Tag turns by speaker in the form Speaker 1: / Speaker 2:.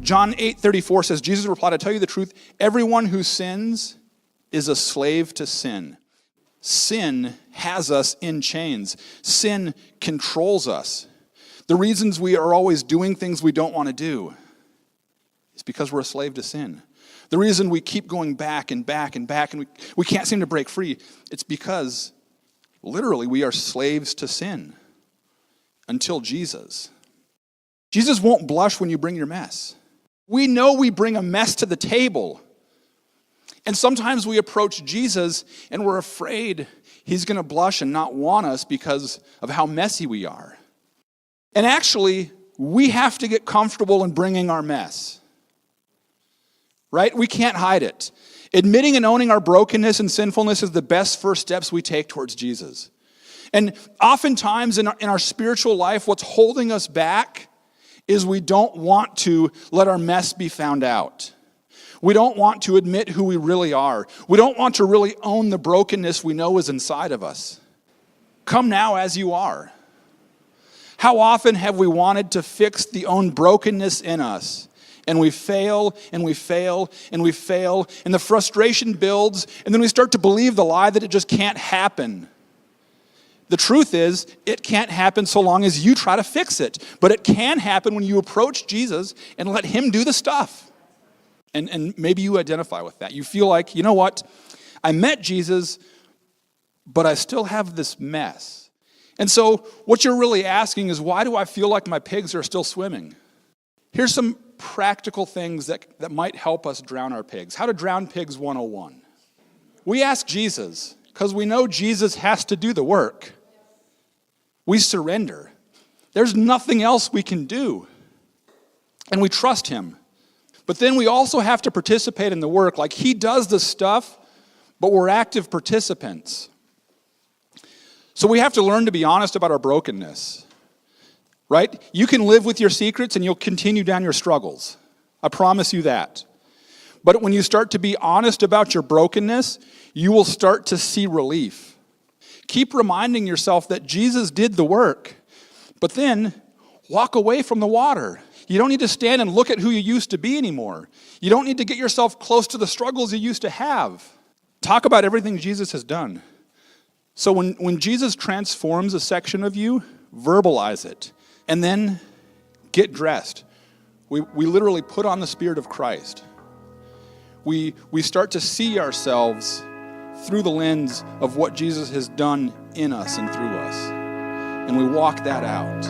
Speaker 1: John 8:34 says, Jesus replied, I tell you the truth, everyone who sins is a slave to sin. Sin has us in chains. Sin controls us. The reasons we are always doing things we don't want to do is because we're a slave to sin. The reason we keep going back and back and back and we can't seem to break free, it's because literally we are slaves to sin until Jesus. Jesus won't blush when you bring your mess. We know we bring a mess to the table. And sometimes we approach Jesus and we're afraid he's going to blush and not want us because of how messy we are. And actually, we have to get comfortable in bringing our mess. Right? We can't hide it. Admitting and owning our brokenness and sinfulness is the best first steps we take towards Jesus. And oftentimes in our spiritual life, what's holding us back is we don't want to let our mess be found out. We don't want to admit who we really are. We don't want to really own the brokenness we know is inside of us. Come now as you are. How often have we wanted to fix the own brokenness in us? And we fail, and we fail, and we fail, and the frustration builds, and then we start to believe the lie that it just can't happen. The truth is, it can't happen so long as you try to fix it. But it can happen when you approach Jesus and let him do the stuff. And maybe you identify with that. You feel like, you know what? I met Jesus, but I still have this mess. And so what you're really asking is, why do I feel like my pigs are still swimming? Here's some practical things that might help us drown our pigs. How to drown pigs 101. We ask Jesus because we know Jesus has to do the work. We surrender. There's nothing else we can do. And we trust him. But then we also have to participate in the work. Like he does the stuff, but we're active participants. So we have to learn to be honest about our brokenness. Right? You can live with your secrets and you'll continue down your struggles. I promise you that. But when you start to be honest about your brokenness, you will start to see relief. Keep reminding yourself that Jesus did the work, but then walk away from the water. You don't need to stand and look at who you used to be anymore. You don't need to get yourself close to the struggles you used to have. Talk about everything Jesus has done. So when Jesus transforms a section of you, verbalize it. And then get dressed. We literally put on the Spirit of Christ. We start to see ourselves through the lens of what Jesus has done in us and through us. And we walk that out.